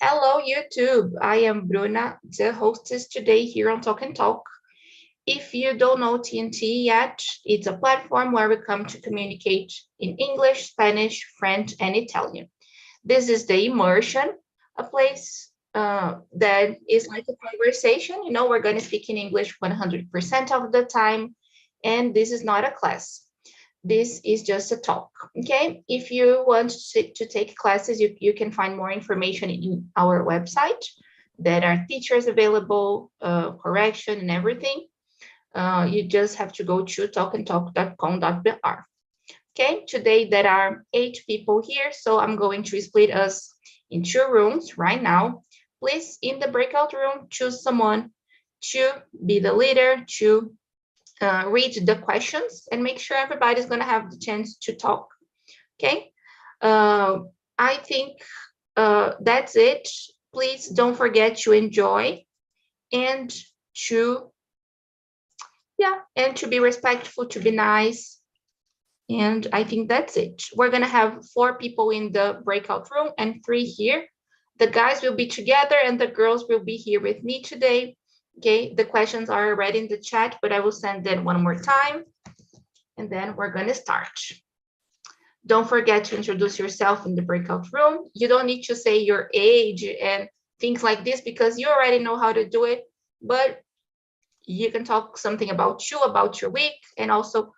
Hello, YouTube. I am Bruna, the hostess today here on Talk and Talk. If you don't know TNT yet, it's a platform where we come to communicate in English, Spanish, French, and Italian. This is the immersion, a place that is like a conversation. We're going to speak in English 100% of the time, and this is not a class. This is just a talk, okay? If you want to take classes, you can find more information in our website. There are teachers available, correction and everything. You just have to go to talkandtalk.com.br. Okay, today there are 8 people here, so I'm going to split us in 2 rooms right now. Please, in the breakout room, choose someone to be the leader, to read the questions, and make sure everybody's going to have the chance to talk. Okay, I think that's it. Please don't forget to enjoy and to be respectful, to be nice. And I think that's it. We're going to have 4 people in the breakout room and 3 here. The guys will be together and the girls will be here with me today. Okay, the questions are already in the chat, but I will send them one more time. And then we're going to start. Don't forget to introduce yourself in the breakout room. You don't need to say your age and things like this because you already know how to do it. But you can talk something about you, about your week, and also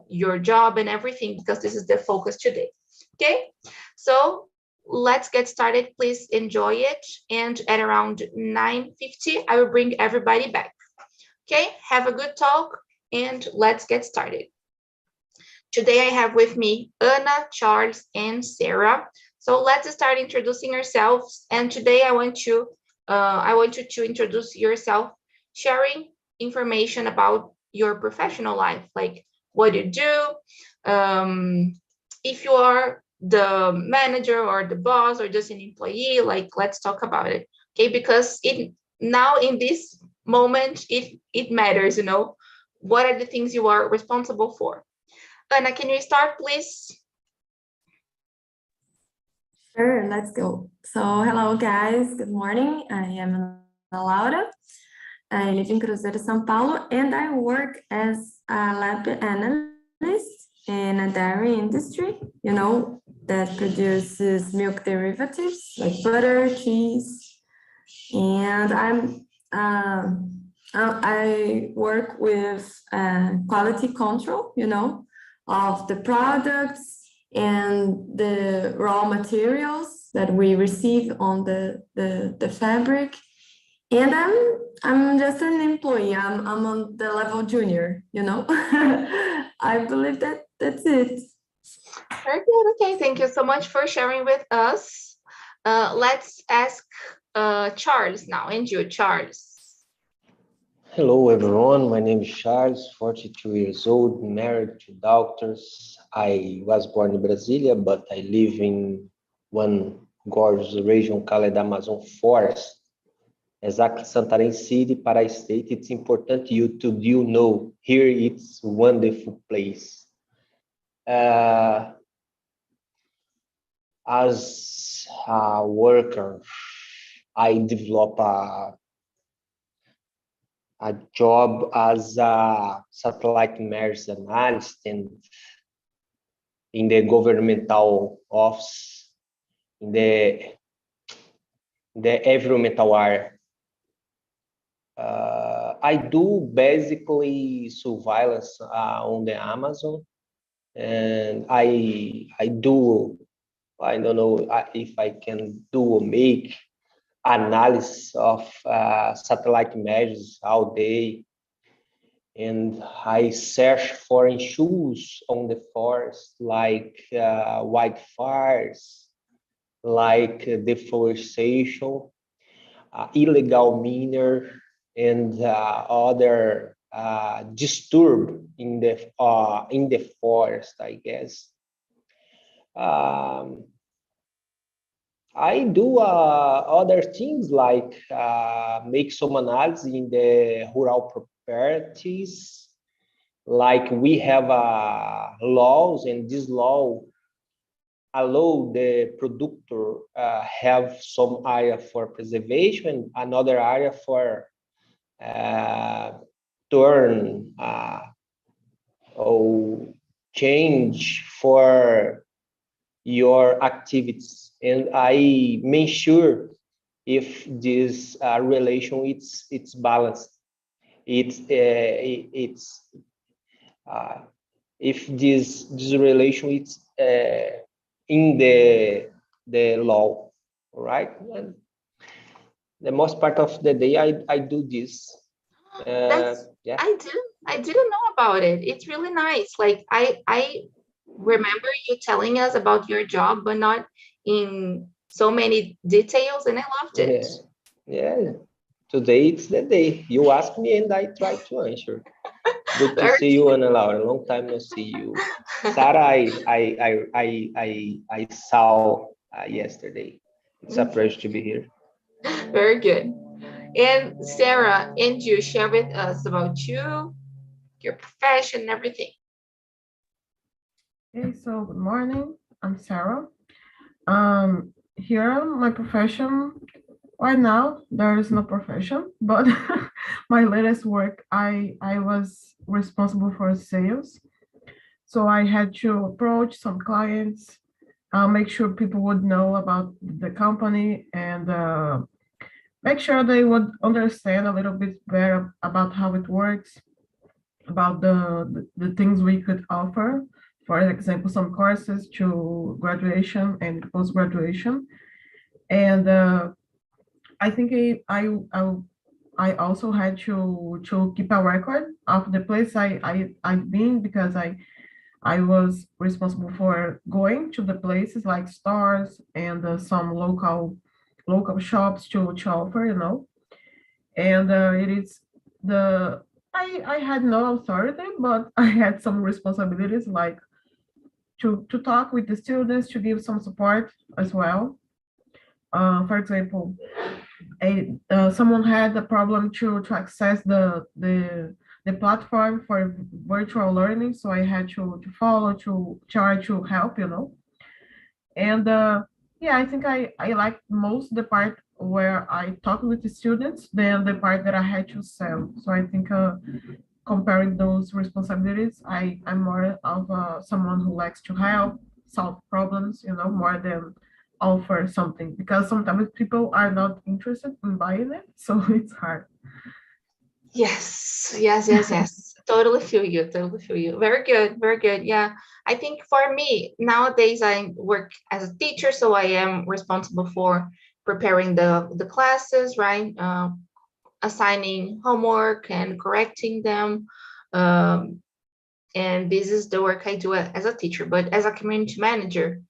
your job and everything, because this is the focus today. Okay, so let's get started. Please enjoy it. And at around 9:50, I will bring everybody back. Okay, have a good talk and let's get started. Today I have with me Anna, Charles, and Sarah. So let's start introducing ourselves. And today I want you to introduce yourself, sharing information about your professional life, like what you do, if you are the manager or the boss or just an employee, like let's talk about it. Okay, because now in this moment it matters, what are the things you are responsible for. Anna, can you start, please? Sure, let's go. So hello guys, good morning. I am Ana Laura. I live in Cruzeiro, São Paulo, and I work as a lab analyst in a dairy industry, that produces milk derivatives like butter, cheese. And I work with quality control, of the products and the raw materials that we receive on the fabric. And I'm just an employee. I'm on the level junior, I believe that's it. Very good. Okay, thank you so much for sharing with us. Let's ask Charles now. And you, Charles. Hello, everyone. My name is Charles, 42 years old, married to daughters. I was born in Brasilia, but I live in one gorgeous region called Amazon Forest. Exactly, Santarém City, Pará State. It's important you to know here it's a wonderful place. As a worker, I develop a job as a satellite image analyst in the governmental office, in the environmental area. I do basically surveillance on the Amazon, and I don't know if I can do or make analysis of satellite images all day, and I search for issues on the forest like wildfires, like deforestation, illegal miner, and other disturb in the forest, I guess. I do other things like make some analysis in the rural properties. Like we have laws, and this law allow the producer have some area for preservation, another area for turn or change for your activities, and I make sure if this relation it's balanced, it's if this relation is in the law, right? And the most part of the day I do this. Yeah. I didn't know about it. It's really nice. Like I remember you telling us about your job, but not in so many details, and I loved it. Yeah. Today it's the day. You ask me and I try to answer. Good to Very see you, Ana Laura. Long time no see you. Sarah, I saw yesterday. It's a pleasure to be here. Very good. And Sarah, and you share with us about you, your profession, and everything. Okay, so good morning. I'm Sarah. Here, my profession, right now, there is no profession, but my latest work, I was responsible for sales. So I had to approach some clients, make sure people would know about the company and make sure they would understand a little bit better about how it works, about the things we could offer. For example, some courses to graduation and post-graduation. And I think I also had to keep a record of the place I've been, because I was responsible for going to the places like stores and some local shops to offer, you know. And it is I had no authority, but I had some responsibilities, like to talk with the students, to give some support as well. For example, someone had a problem to access the platform for virtual learning, so I had to follow, to try to help, you know. And yeah, I think I like most the part where I talk with the students than the part that I had to sell. So I think comparing those responsibilities, I'm more of someone who likes to help, solve problems, you know, more than offer something, because sometimes people are not interested in buying it, so it's hard. Yes. Totally feel you. Totally feel you. Very good. Very good. Yeah. I think for me, nowadays I work as a teacher, so I am responsible for preparing the classes, right? Assigning homework and correcting them. And this is the work I do as a teacher. But as a community manager,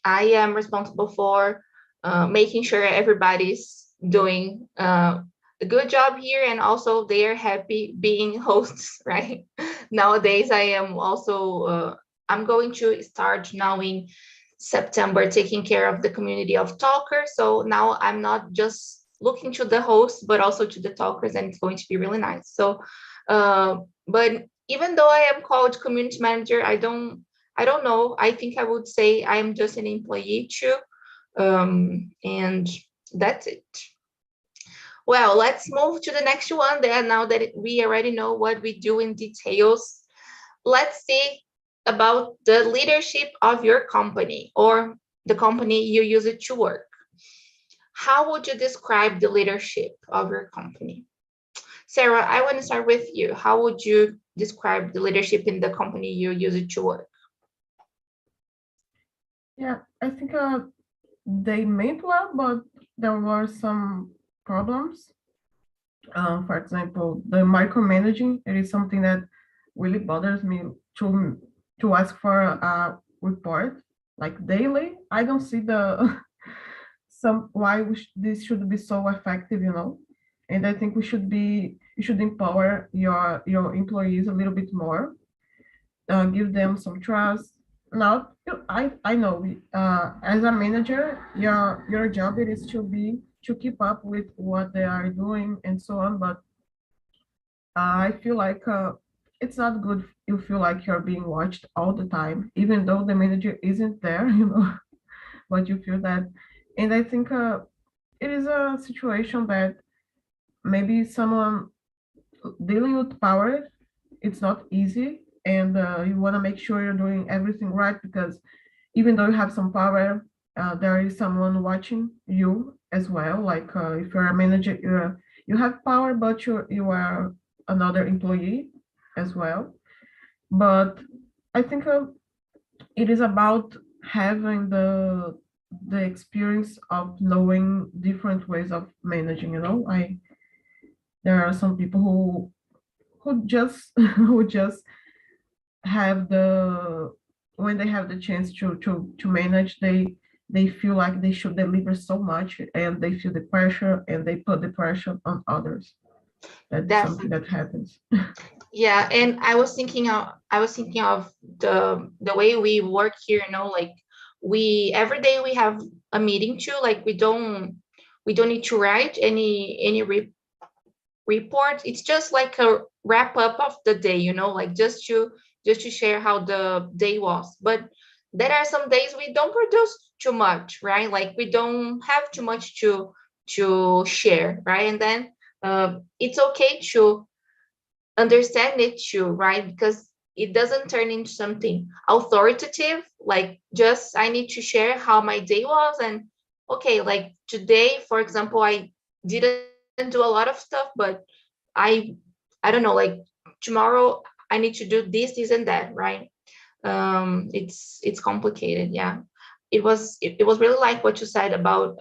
I am responsible for making sure everybody's doing a good job here, and also they are happy being hosts, right? Nowadays, I am also, I'm going to start now in September taking care of the community of talkers. So now I'm not just looking to the hosts, but also to the talkers, and it's going to be really nice. So, but even though I am called community manager, I don't know. I think I would say I am just an employee too. And that's it. Well, let's move to the next one there. Now that we already know what we do in details, let's see about the leadership of your company, or the company you use it to work. How would you describe the leadership of your company? Sarah, I want to start with you. How would you describe the leadership in the company you use it to work? Yeah, I think they meant well, but there were some problems. For example, the micromanaging, it is something that really bothers me, to ask for a report like daily. I don't see the why this should be so effective, you know. And I think you should empower your employees a little bit more, give them some trust. Now, I know, as a manager, your job it is to keep up with what they are doing and so on. But I feel like it's not good. You feel like you're being watched all the time, even though the manager isn't there, but you feel that. And I think it is a situation that maybe someone dealing with power, it's not easy, and you want to make sure you're doing everything right, because even though you have some power, there is someone watching you as well. Like if you're a manager, you have power, but you are another employee as well. But I think it is about having the experience of knowing different ways of managing. I there are some people who just who just have the when they have the chance to manage, they feel like they should deliver so much, and they feel the pressure, and they put the pressure on others. That's That's something that happens. yeah, and I was thinking of the way we work here, like we every day we have a meeting too, like we don't need to write any report. It's just like a wrap up of the day, like just to share how the day was. But there are some days we don't produce too much, right? Like we don't have too much to share, right? And then it's okay to understand it too, right? Because it doesn't turn into something authoritative, like just I need to share how my day was. And okay, like today, for example, I didn't do a lot of stuff, but I I don't know, like tomorrow I need to do this and that, right? It's complicated, yeah. It was really like what you said about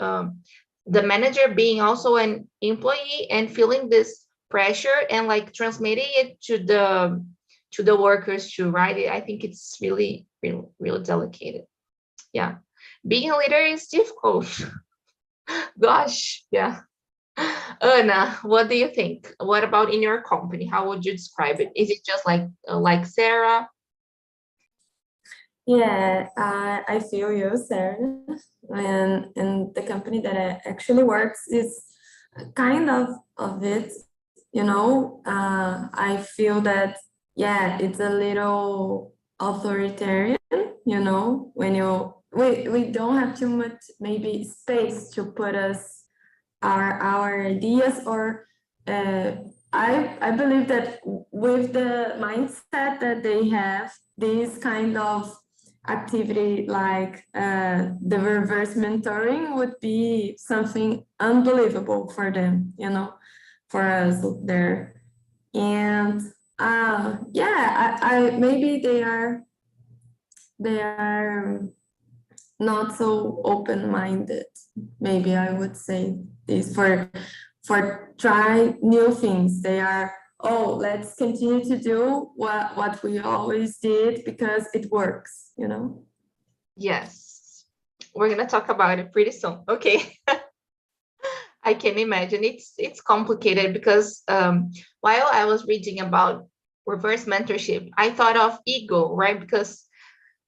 the manager being also an employee and feeling this pressure and like transmitting it to the workers too, right? I think it's really really really delicate, yeah. Being a leader is difficult. Gosh, yeah. Anna, what do you think? What about in your company? How would you describe it? Is it just like Sarah? Yeah, I feel you, Sarah. And the company that I actually works is kind of it, I feel that, yeah, it's a little authoritarian, when we don't have too much maybe space to put us our ideas, or I believe that with the mindset that they have, this kind of activity like the reverse mentoring would be something unbelievable for them, for us there. And yeah, I maybe they are not so open-minded. Maybe I would say this for try new things. They are, oh, let's continue to do what we always did because it works, Yes. We're gonna talk about it pretty soon. Okay. I can imagine it's complicated because while I was reading about reverse mentorship, I thought of ego, right? Because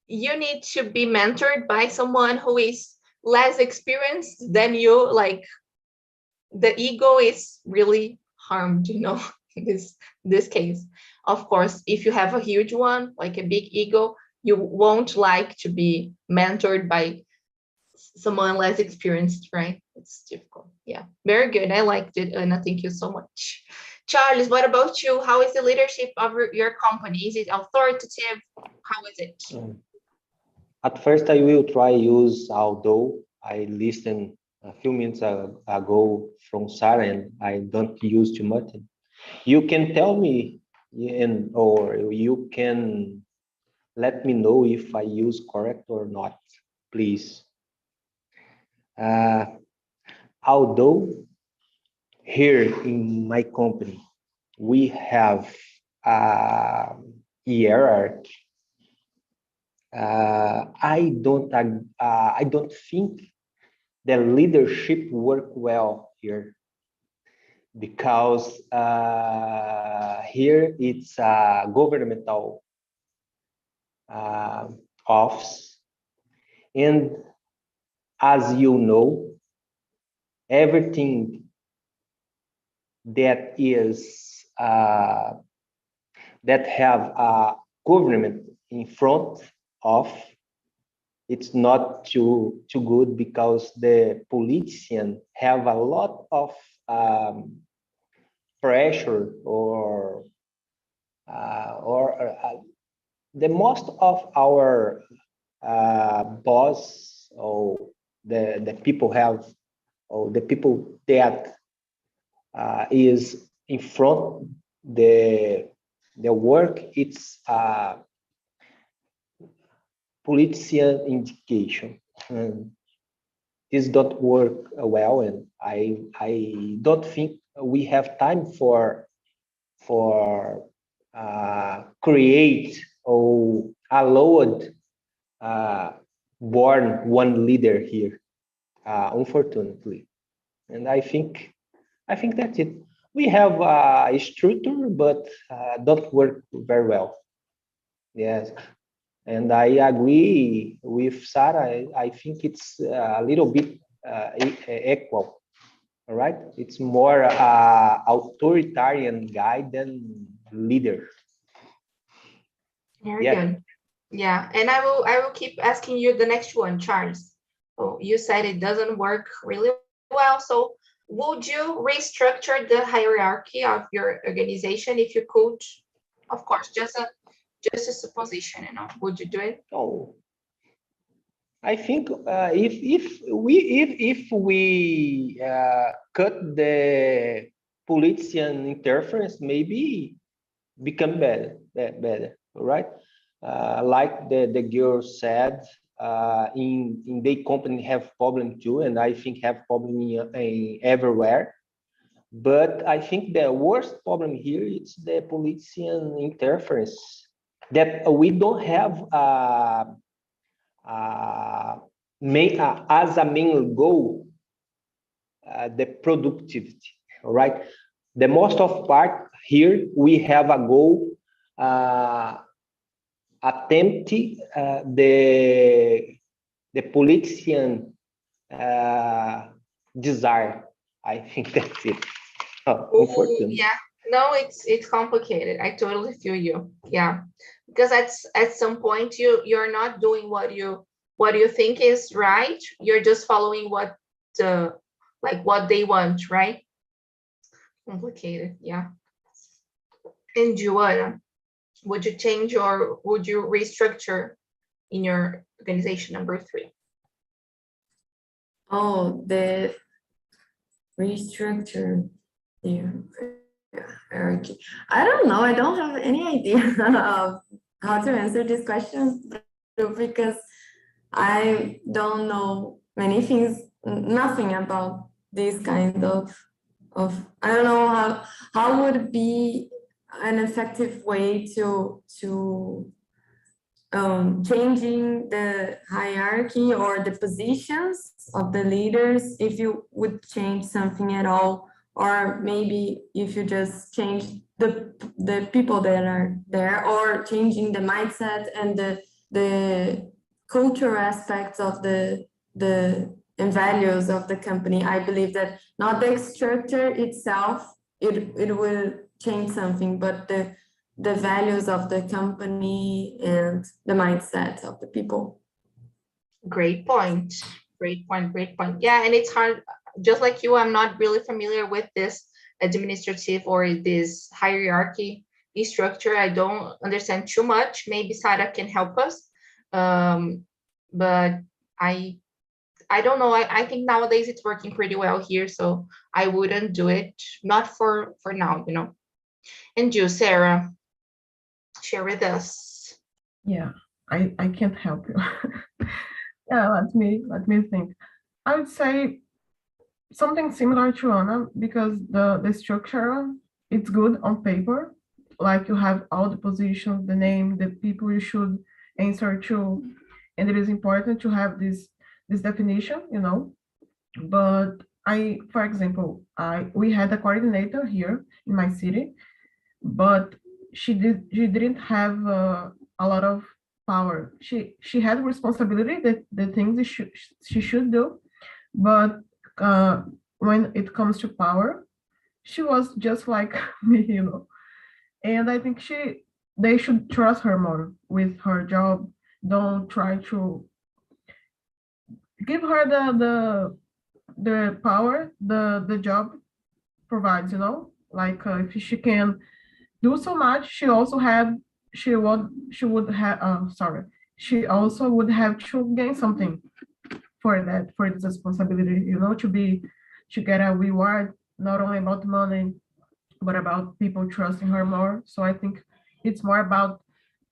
you need to be mentored by someone who is less experienced than you. Like the ego is really harmed, in this case. Of course, if you have a huge one, like a big ego, you won't like to be mentored by someone less experienced, right? It's difficult. Yeah, very good. I liked it, Anna. Thank you so much. Charles, what about you? How is the leadership of your company? Is it authoritative? How is it? At first, I will try use although I listened a few minutes ago from Sarah, and I don't use too much. You can tell me, or you can let me know if I use correct or not, please. Although here in my company, we have a hierarchy. I don't think the leadership work well here, because here it's a governmental office, and as you know, everything that is that have a government in front of, it's not too good, because the politicians have a lot of pressure, or the most of our boss, or the people have, or the people that is in front the work, it's politician indication. This don't work well, and I don't think we have time for create or allowed born one leader here, unfortunately. And I think that's it. We have a structure, but don't work very well. Yes, and I agree with Sarah. I think it's a little bit equal. All right, it's more authoritarian guy than leader. Very good. Yeah, and I will keep asking you the next one, Charles. Oh, you said it doesn't work really well. So would you restructure the hierarchy of your organization if you could? Of course, just a supposition, Would you do it? Oh, I think if we cut the politician interference, maybe become better, right? Like the girl said, in the company have problem too, and I think have problem in everywhere. But I think the worst problem here is the politician interference, that we don't have as a main goal the productivity. All right, the most of part here we have a goal attempt the politician desire. I think that's it. Yeah, no, it's complicated. I totally feel you. Yeah, because at some point you're not doing what you think is right. You're just following what they want, right? Complicated. Yeah. And Joanna, would you change or would you restructure in your organization? Number 3. Oh, the restructure the hierarchy. I don't know. I don't have any idea of how to answer this question, because I don't know many things, nothing about this kind of I don't know how would be an effective way to changing the hierarchy or the positions of the leaders, if you would change something at all, or maybe if you just change the people that are there, or changing the mindset and the cultural aspects of the and values of the company. I believe that not the structure itself, it will change something, but the values of the company and the mindset of the people. Great point. Yeah, and it's hard, just like you, I'm not really familiar with this administrative or this hierarchy structure. I don't understand too much. Maybe Sarah can help us. But I don't know. I think nowadays it's working pretty well here, so I wouldn't do it. Not for now, And you, Sarah, share with us. Yeah, I can't help you. Yeah, let me think. I would say something similar to Anna, because the structure, it's good on paper. Like you have all the positions, the name, the people you should answer to, and it is important to have this definition, But for example, we had a coordinator here in my city, but she didn't have a lot of power. She had responsibility, that the things she should do, but when it comes to power, she was just like me, And I think they should trust her more with her job. Don't try to give her the power the job provides, you know, like if she can do so much, she also would have to gain something for that, for this responsibility, you know, to get a reward, not only about money, but about people trusting her more. So I think it's more about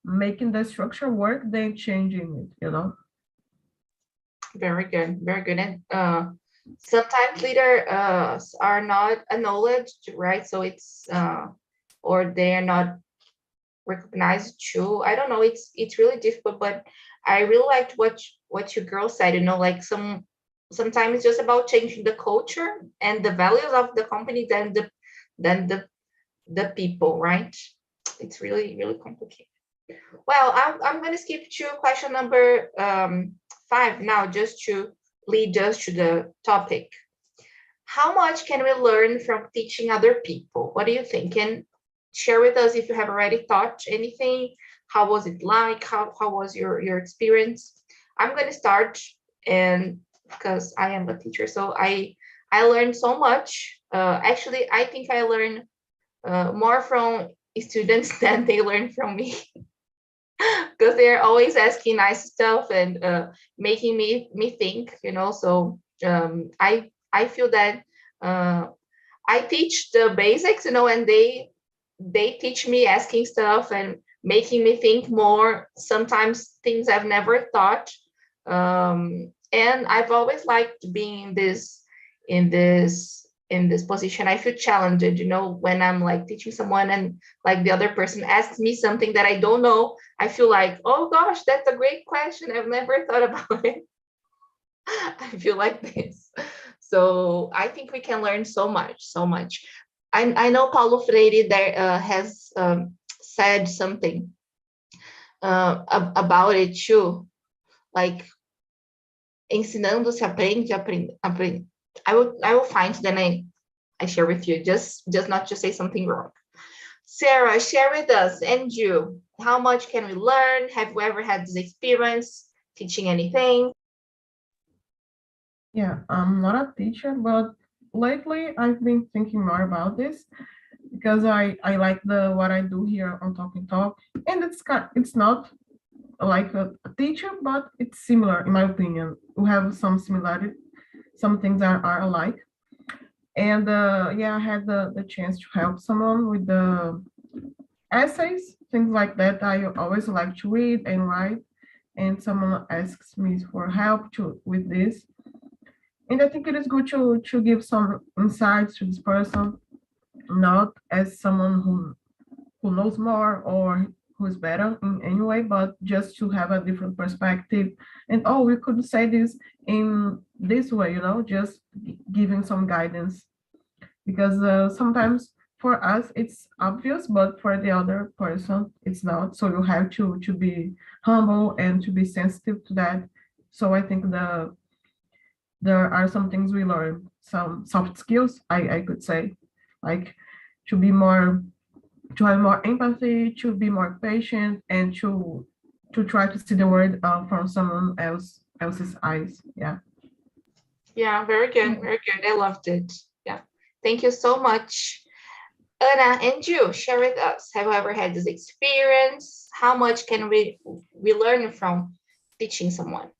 making the structure work than changing it, you know. Very good, very good. And sometimes leaders are not acknowledged, right? So it's or they are not recognized too. I don't know. It's really difficult, but I really liked what your girl said. You know, like sometimes it's just about changing the culture and the values of the company than the people, right? It's really really complicated. Well, I'm going to skip to question number 5 now, just to lead us to the topic. How much can we learn from teaching other people? What do you think? And share with us if you have already taught anything. How was it like? How was your experience? I'm going to start, and because I am a teacher, so I learned so much. Actually, I think I learned more from students than they learn from me. Because they're always asking nice stuff and making me think, you know. So I feel that I teach the basics, you know, and they teach me asking stuff and making me think more. Sometimes things I've never thought, and I've always liked being in this position. I feel challenged, you know, when I'm like teaching someone and like the other person asks me something that I don't know. I feel like, oh gosh, that's a great question. I've never thought about it. I feel like this. So I think we can learn so much, so much. I know Paulo Freire there has said something about it too, like ensinando se aprende, aprende. I will find, then I share with you, just not to say something wrong. Sarah, share with us, and you, how much can we learn? Have you ever had this experience teaching anything? Yeah, I'm not a teacher, but lately I've been thinking more about this because I like what I do here on Talk and Talk, and it's not like a teacher, but it's similar in my opinion. We have some similarity, some things are alike. And yeah, I had the chance to help someone with the essays, things like that. I always like to read and write, and someone asks me for help with this. And I think it is good to give some insights to this person, not as someone who knows more or who is better in any way, but just to have a different perspective. And oh, we could say this in this way, you know, just giving some guidance. Because sometimes for us it's obvious, but for the other person it's not. So you have to be humble and to be sensitive to that. So I think there are some things we learn, some soft skills, I could say, like to have more empathy, to be more patient, and to try to see the world from someone else's eyes. Yeah. Yeah, very good, very good. I loved it. Yeah, thank you so much. Anna, and you, share with us, have you ever had this experience? How much can we learn from teaching someone?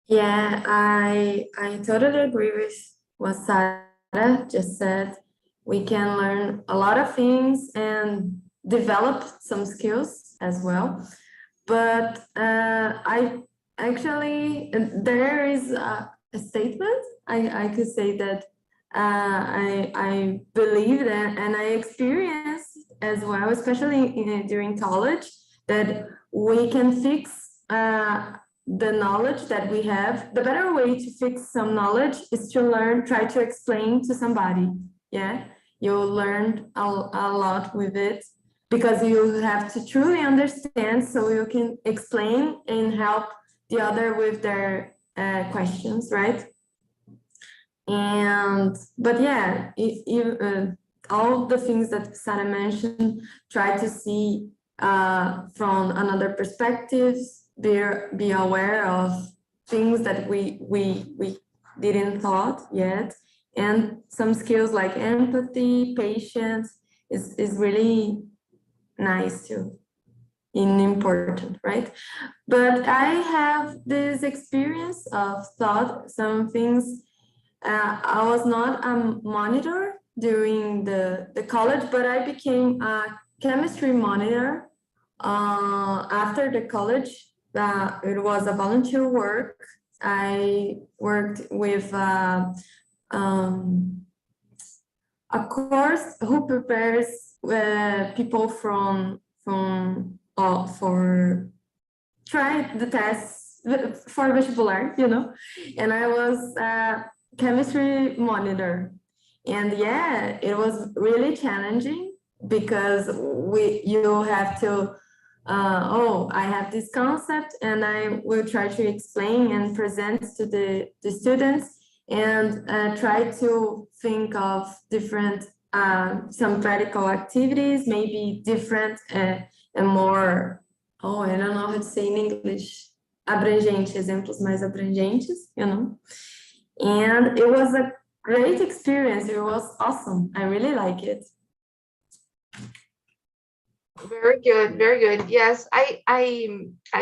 Yeah, I totally agree with what Sarah just said. We can learn a lot of things and develop some skills as well. But I actually, there is a statement, I could say that I believe that, and I experienced as well, especially during college, that we can fix the knowledge that we have. The better way to fix some knowledge is to try to explain to somebody. Yeah, you'll learn a lot with it, because you have to truly understand so you can explain and help the other with their questions, right? But yeah, all the things that Sarah mentioned, try to see from another perspective, be aware of things that we didn't thought yet, and some skills like empathy, patience is really nice too, and important, right? But I have this experience of thought some things. I was not a monitor during the college, but I became a chemistry monitor after the college. It was a volunteer work. I worked with a course who prepares people for try the tests for vestibular, you know, and I was a chemistry monitor, and yeah, it was really challenging because you have to I have this concept and I will try to explain and present to the students, and try to think of different some practical activities, maybe different and more, I don't know how to say in English, abrangente, exemplos mais abrangentes, you know. And it was a great experience. It was awesome. I really like it. Very good, very good. Yes, I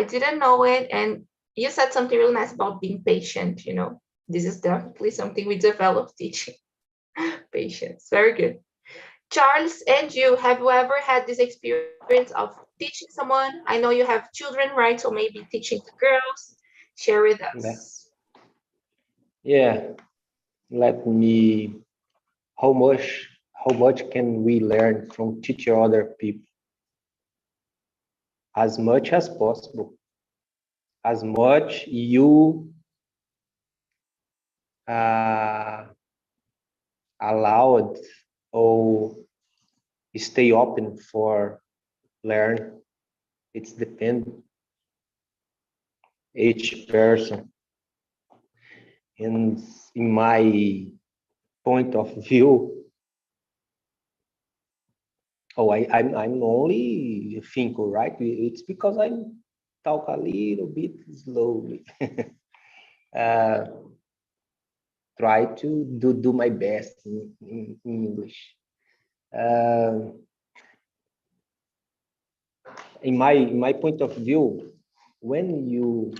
didn't know it, and you said something really nice about being patient. You know, this is definitely something we develop teaching. Patience. Very good. Charles, and you, have you ever had this experience of teaching someone? I know you have children, right? So maybe teaching the girls. Share with us. Yeah. Let me. How much can we learn from teaching other people? As much as possible. As much you allowed or stay open for learn. It's depend each person. And in my point of view, I'm only thinker, right? It's because I talk a little bit slowly. Try to do my best in English. In my point of view, when you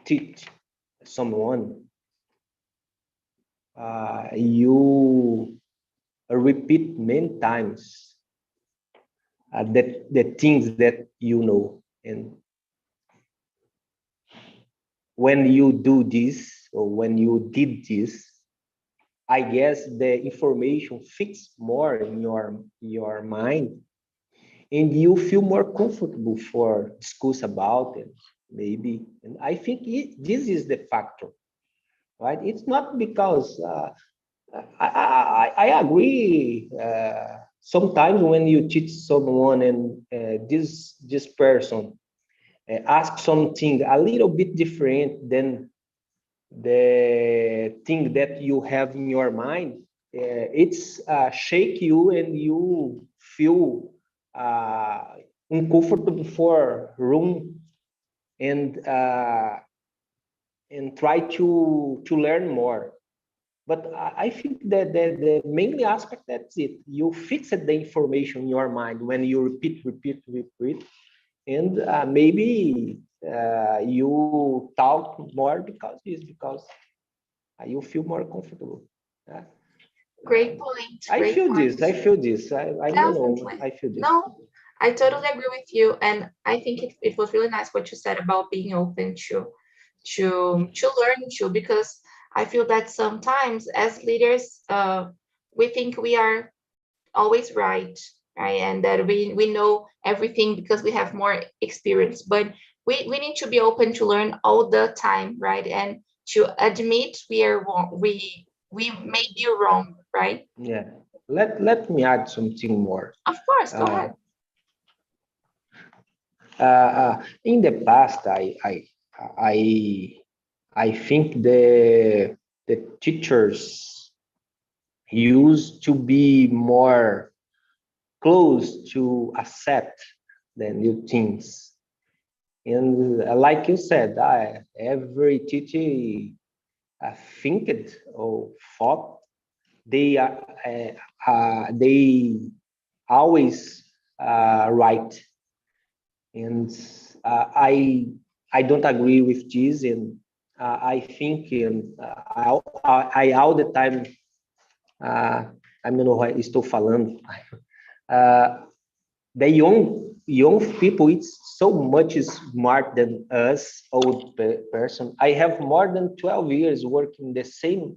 teach someone, you repeat many times the things that you know, and when you do this or when you did this, I guess the information fits more in your mind, and you feel more comfortable for discuss about it, maybe. And I think this is the factor, right? It's not because I agree. Sometimes when you teach someone and this person asks something a little bit different than the thing that you have in your mind, it's shake you and you feel uncomfortable for room and try to learn more. But I think that the mainly aspect, that's it. You fix the information in your mind when you repeat, and maybe you talk more because you feel more comfortable. Great point. I Great feel point. this. I feel this. I don't know. Definitely. I feel this. No, I totally agree with you, and I think it was really nice what you said about being open to learn too, because I feel that sometimes as leaders, we think we are always right, and that we know everything because we have more experience. But we need to be open to learn all the time, right? And to admit we are wrong, we may be wrong, right? Yeah. Let me add something more. Of course, go ahead. In the past, I think the teachers used to be more close to accept the new things. And like you said, every teacher think or thought they always right, and I don't agree with this, and I think I all the time I don't know what estou falando. The young people, it's so much smart than us old person. I have more than 12 years working the same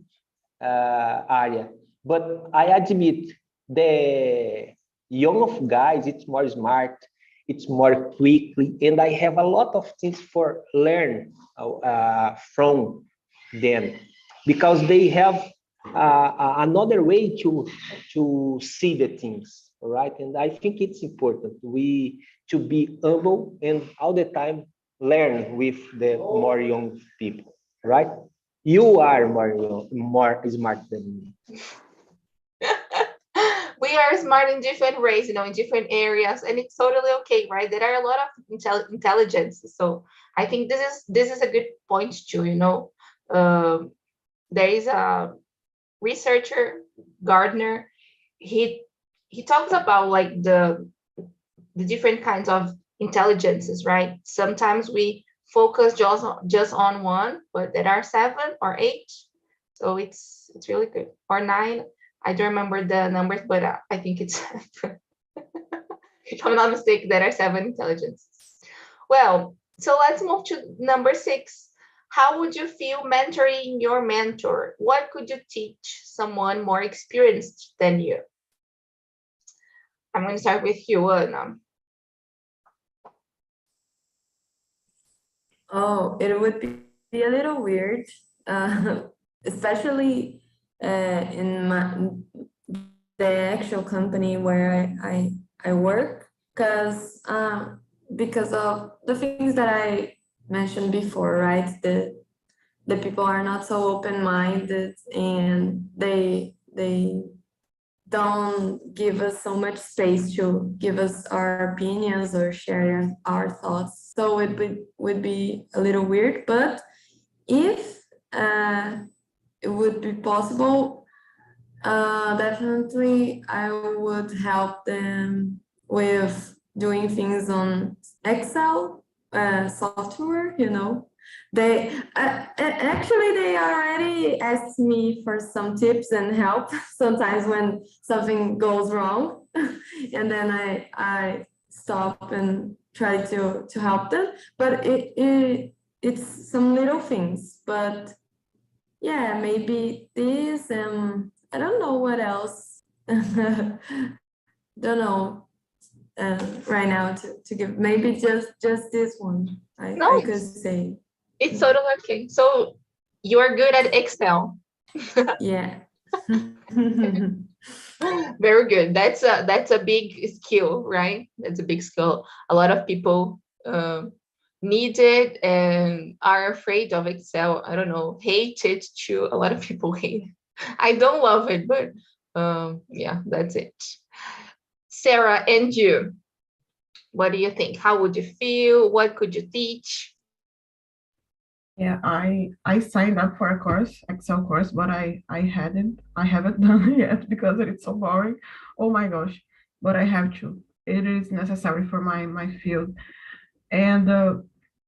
area, but I admit the young of guys, it's more smart, it's more quickly, and I have a lot of things for learn from them, because they have another way to see the things, right? And I think it's important to be humble and all the time learn with the more young people, right? You are more smart than me. We are smart in different ways, in different areas, and it's totally okay, right? There are a lot of intelligence. So I think this is a good point too. There is a researcher, Gardner. He talks about like the different kinds of intelligences, right? Sometimes we focus just on one, but there are 7 or 8. So it's really good. Or 9. I don't remember the numbers, but I think it's, if I'm not mistaken, there are 7 intelligences. Well, so let's move to number 6. How would you feel mentoring your mentor? What could you teach someone more experienced than you? I'm going to start with you, Ana. Oh, it would be a little weird, especially in the actual company where I work, because of the things that I mentioned before, right? The people are not so open-minded, and they don't give us so much space to give us our opinions or share our thoughts. So it would be a little weird, but if it would be possible, definitely I would help them with doing things on Excel software, They actually they already asked me for some tips and help sometimes when something goes wrong, and then I stop and try to help them. But it's some little things. But yeah, maybe this, and I don't know what else. Don't know right now to give. Maybe just this one. I could say. It's totally okay. So you are good at Excel. Yeah. Very good. That's a big skill, right? That's a big skill. A lot of people need it and are afraid of Excel. I don't know, hate it too. A lot of people hate it. I don't love it, but yeah, that's it. Sarah, and you, what do you think? How would you feel? What could you teach? Yeah, I signed up for a course, Excel course, but I haven't done it yet because it's so boring. Oh my gosh, but I have to. It is necessary for my field. And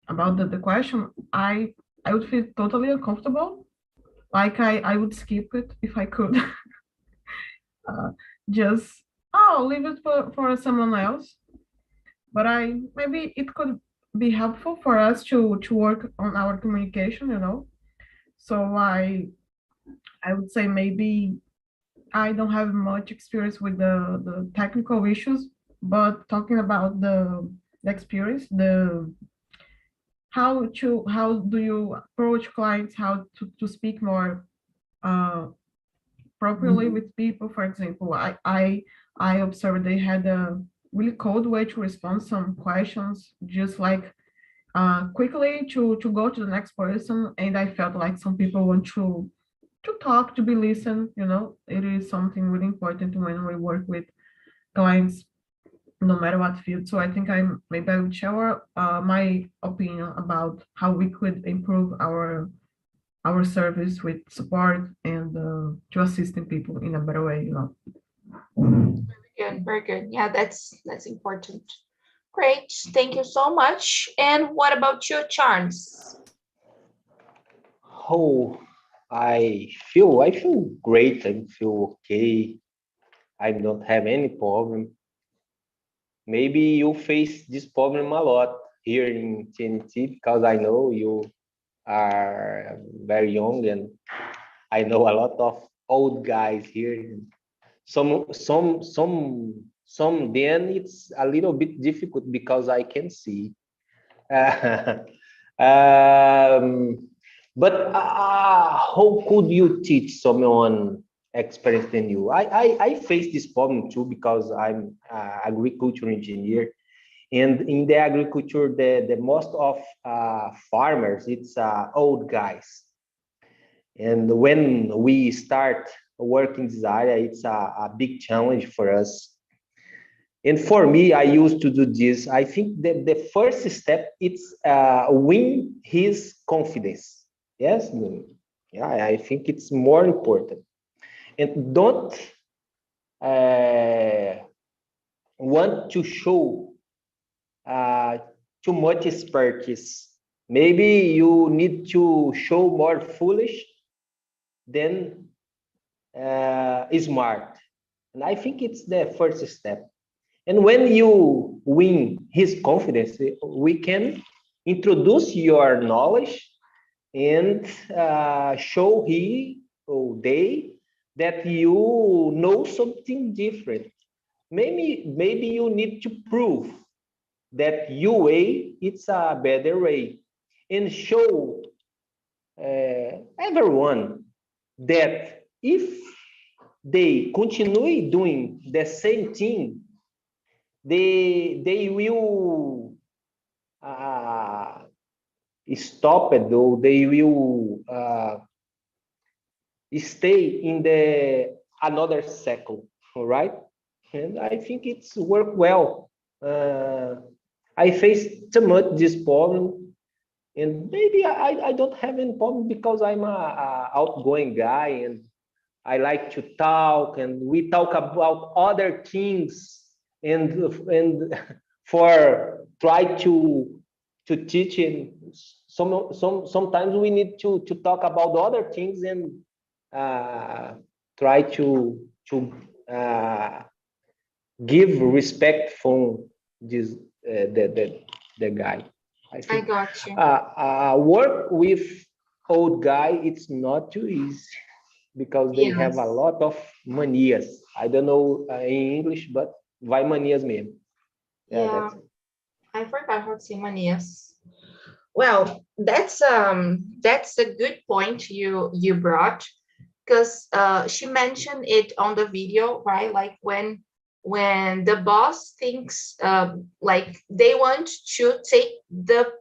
about the question, I would feel totally uncomfortable. Like I would skip it if I could. Just leave it for someone else. But maybe it could be helpful for us to work on our communication. So I would say maybe I don't have much experience with the technical issues, but talking about the experience, how do you approach clients, how to speak more properly with people. For example, I observed they had a really cold way to respond some questions, just like quickly to go to the next person, and I felt like some people want to talk, to be listened. It is something really important when we work with clients, no matter what field. So I think maybe I would share my opinion about how we could improve our service with support and to assisting people in a better way. Good, very good. Yeah, that's important. Great, thank you so much. And what about you, Charles? Oh, I feel great. I feel okay. I don't have any problem. Maybe you face this problem a lot here in TNT because I know you are very young and I know a lot of old guys here. Some then it's a little bit difficult because I can see. But how could you teach someone experienced than you? I face this problem too because I'm agriculture engineer, and in the agriculture, the most of farmers, it's old guys. And when we start working this area, it's a big challenge for us. And for me, I used to do this. I think that the first step is win his confidence. Yes, yeah, I think it's more important. And don't want to show too much expertise. Maybe you need to show more foolish than smart. And I think it's the first step. And when you win his confidence, we can introduce your knowledge and show he or they that you know something different. Maybe you need to prove that your way it's a better way, and show everyone that if they continue doing the same thing, they will stop it, or they will stay in the another cycle, all right? And I think it's worked well. I face too much this problem, and maybe I don't have any problem because I'm a outgoing guy and I like to talk, and we talk about other things, and for try to teach, and sometimes we need to talk about other things and try to give respect for this the guy. I I think got you. work with old guy, it's not too easy because they have a Yes. lot of manias. I don't know in English, but vai manias mesmo. Yeah, Yeah, that's it. I forgot how to say manias. Well, that's a good point you brought, because she mentioned it on the video, right? Like when the boss thinks like they want to take the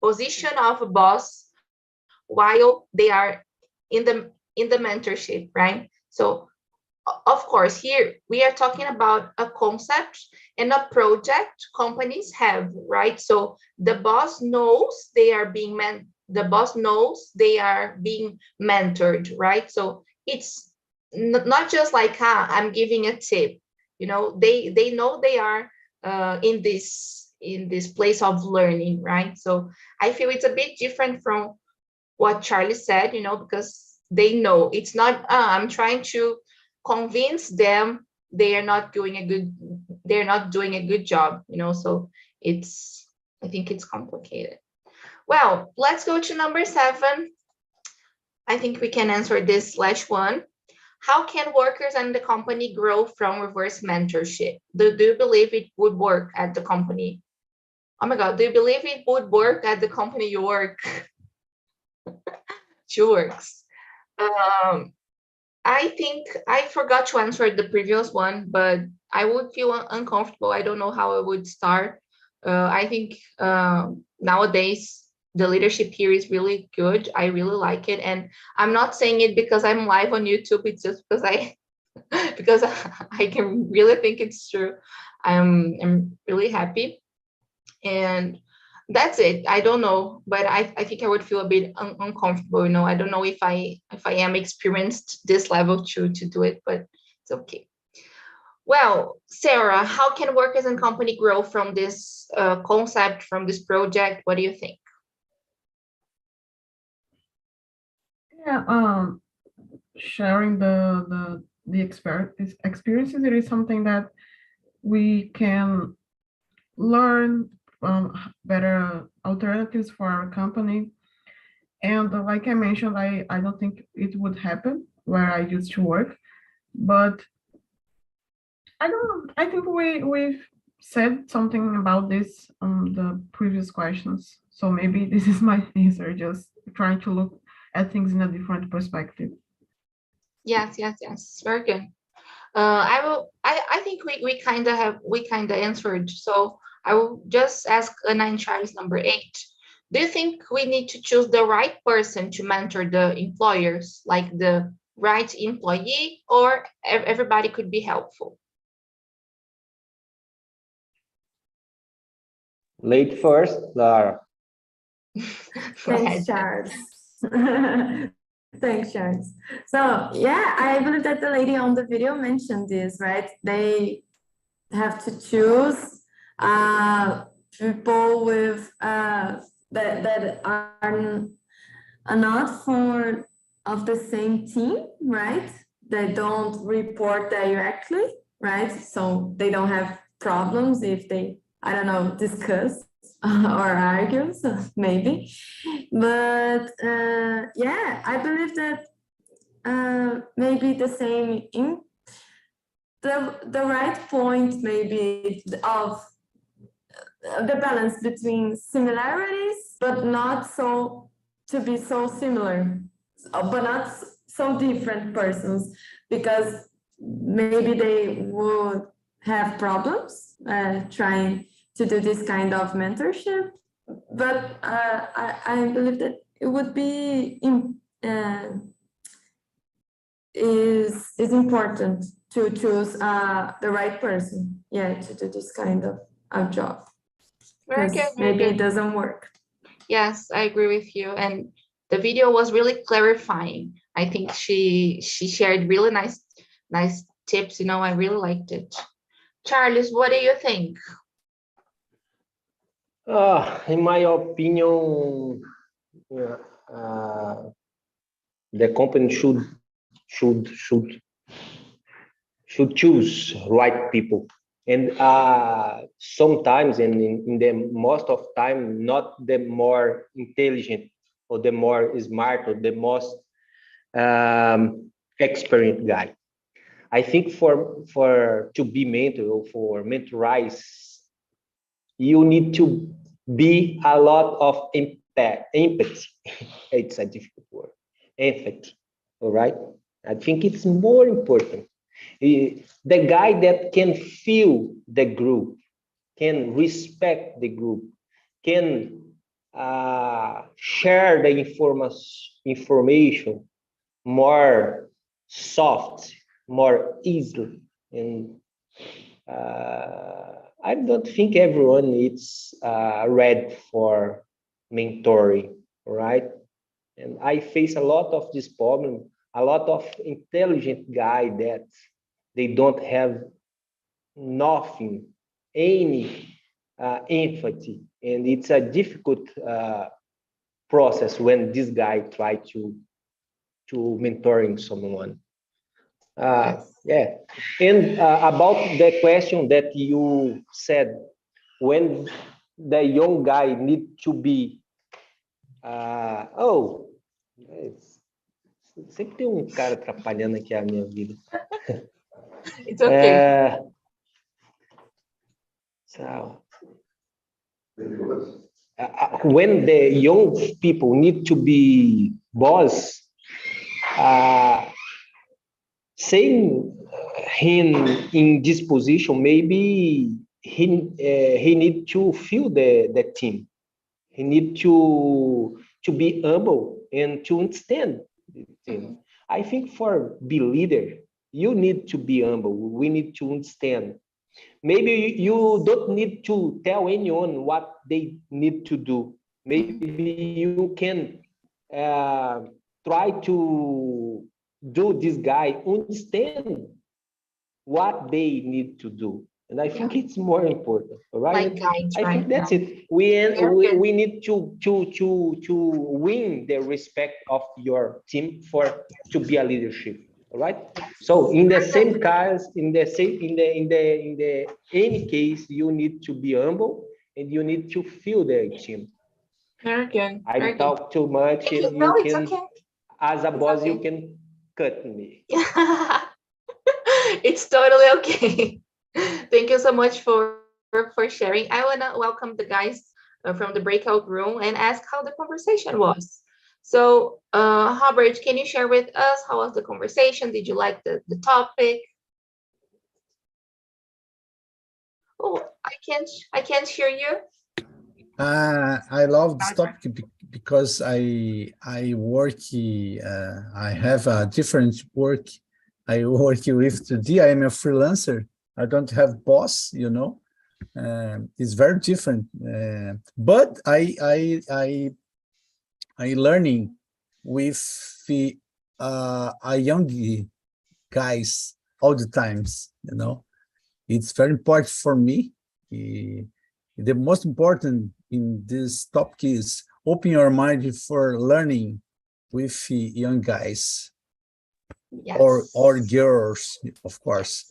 position of a boss while they are in the mentorship, right? So of course, here we are talking about a concept and a project companies have, right? So the boss knows they are being the boss knows they are being mentored, right? So it's not just like, I'm giving a tip, they know they are in this place of learning, right? So I feel it's a bit different from what Charlie said, because they know it's not, I'm trying to convince them they're not doing a good job, so I think it's complicated. Well, let's go to number 7. I think we can answer this last one. How can workers and the company grow from reverse mentorship? Do you believe it would work at the company? Oh my God, do you believe it would work at the company you work? She works. I think I forgot to answer the previous one, but I would feel uncomfortable. I don't know how I would start. I think nowadays the leadership here is really good. I really like it. And I'm not saying it because I'm live on YouTube. It's just because because I can really think it's true. I'm really happy. And that's it. I don't know, but I think I would feel a bit uncomfortable. I don't know if I am experienced this level to do it, but it's okay. Well, Sarah, how can workers and company grow from this concept, from this project? What do you think? Yeah, sharing the experiences, it is something that we can learn better alternatives for our company. And like I mentioned, I don't think it would happen where I used to work, but I don't know. I think we've said something about this on the previous questions. So maybe this is my answer, just trying to look at things in a different perspective. Yes, very good. I think we kind of answered. So I will just ask Nine Charles number 8. Do you think we need to choose the right person to mentor the employers, like the right employee, or everybody could be helpful? Late first, Lara. Thanks, Charles. Thanks, Charles. So yeah, I believe that the lady on the video mentioned this, right? They have to choose people with that are not of the same team, right? They don't report directly, right? So they don't have problems if they, I don't know, discuss or argue, so maybe. But yeah, I believe that maybe the same in the right point maybe of the balance between similarities, but not so to be so similar, but not so different persons, because maybe they would have problems trying to do this kind of mentorship. But I believe that it would be is important to choose the right person, to do this kind of job. Very good. Maybe it doesn't work. Yes, I agree with you. And the video was really clarifying. I think she shared really nice tips. I really liked it. Charles, what do you think? In my opinion, the company should choose right people, and sometimes, and in the most of time, not the more intelligent or the more smart or the most experienced guy. I think for to be mentor or for mentorize, you need to be a lot of empathy. It's a difficult word. Empathy. All right. I think it's more important. The guy that can feel the group, can respect the group, can share the information more soft, more easily. And I don't think everyone is ready for mentoring, right? And I face a lot of this problem, a lot of intelligent guy that they don't have nothing, any empathy. And it's a difficult process when this guy try to mentoring someone. Yeah. And about the question that you said, when the young guy need to be, sempre tem cara atrapalhando aqui a minha vida. It's okay. So, when the young people need to be boss, saying him in this position, maybe he need to feel the team. He need to be humble and to understand the team. I think for be leader, you need to be humble. We need to understand. Maybe you don't need to tell anyone what they need to do. Maybe you can try to do this guy understand what they need to do. And I think it's more important, all right? Like guides, I think right? that's it. We need to win the respect of your team to be a leadership, all right? So in the same case, in any case, you need to be humble and you need to feel the team. Very good. I talk too much, and No, you it's can, okay. as a It's boss, okay. you can cut me. It's totally okay. Thank you so much for sharing. I want to welcome the guys from the breakout room and ask how the conversation was. So, Robert, can you share with us how was the conversation? Did you like the topic? Oh, I can't hear you. I love this topic because I work. I have a different work. I work with 3D. I am a freelancer. I don't have boss. You know, it's very different. But I learning with a young guys all the times. You know, it's very important for me. The most important in this topic is open your mind for learning with young guys. Yes. Or girls, of course.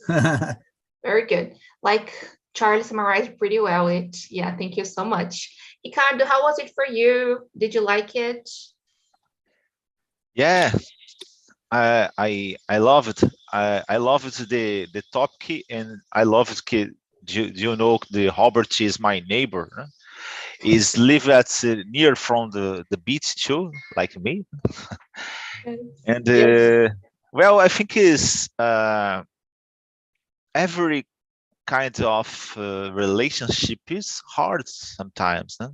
Very good. Like Charlie summarized pretty well it. Yeah, thank you so much. Ricardo, how was it for you? Did you like it? Yeah, I love it. I love it the topic, and I love it. Do you know the Robert is my neighbor? Huh? Is live at near from the beach too, like me. And Yes. well, I think is every kind of relationship is hard sometimes. Huh?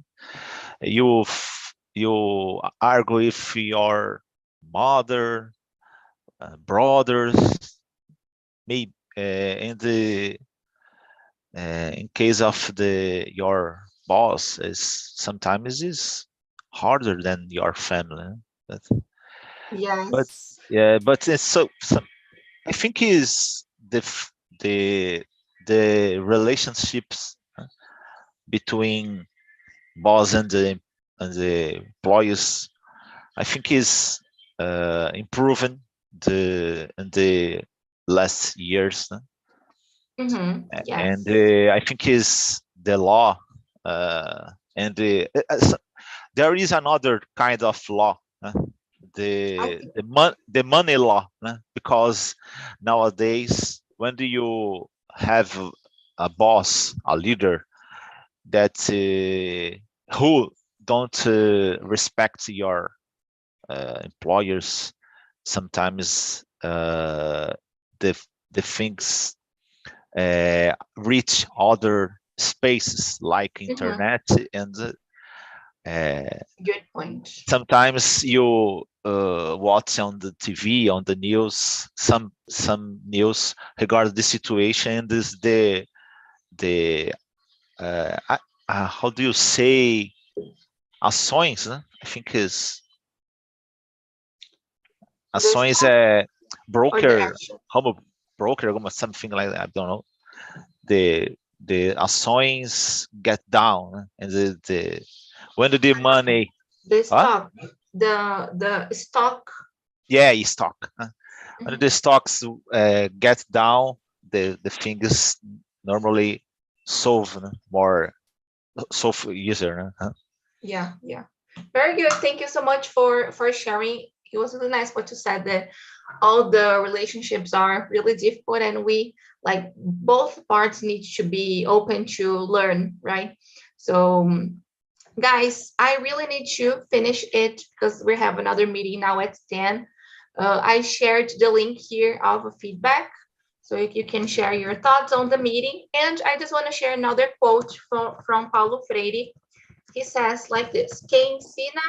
You argue with your mother, brothers, maybe in case of your boss is sometimes is harder than your family. But Yes. yeah, but it's so I think is the relationships between boss and the employees, I think is improving in the last years. Yes. And I think is the law, and there is another kind of law, the money law, because nowadays when do you have a boss, a leader that who don't respect your employers, sometimes the things reach other spaces like internet, and Good point. sometimes you watch on the TV, on the news, some news regarding the situation, and is the how do you say ações, né? I think is ações broker, home broker, something like that. I don't know. The ações get down, and the when the money the stock, the stock. Yeah, stock. When the stocks get down, the things normally solve more easier. Yeah, very good. Thank you so much for sharing. It was really nice what you said, that all the relationships are really difficult, and we, like, both parts need to be open to learn, right? So guys, I really need to finish it because we have another meeting now at 10. I shared the link here of a feedback, so you can share your thoughts on the meeting. And I just want to share another quote from Paulo Freire. he says like this: quem ensina,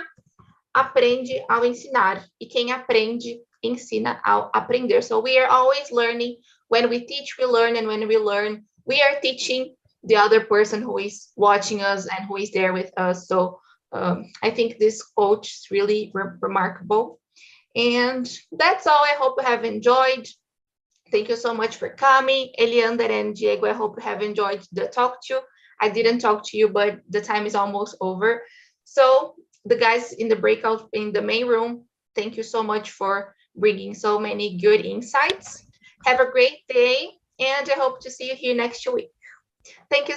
aprende ao ensinar. E quem aprende, ensina ao aprender. So we are always learning. When we teach, we learn. And when we learn, we are teaching the other person who is watching us and who is there with us. So I think this quote is really remarkable. And that's all. I hope you have enjoyed. Thank you so much for coming. Eliander and Diego, I hope you have enjoyed the talk too. I didn't talk to you, but the time is almost over. So the guys in the breakout in the main room, thank you so much for bringing so many good insights. Have a great day, and I hope to see you here next week. Thank you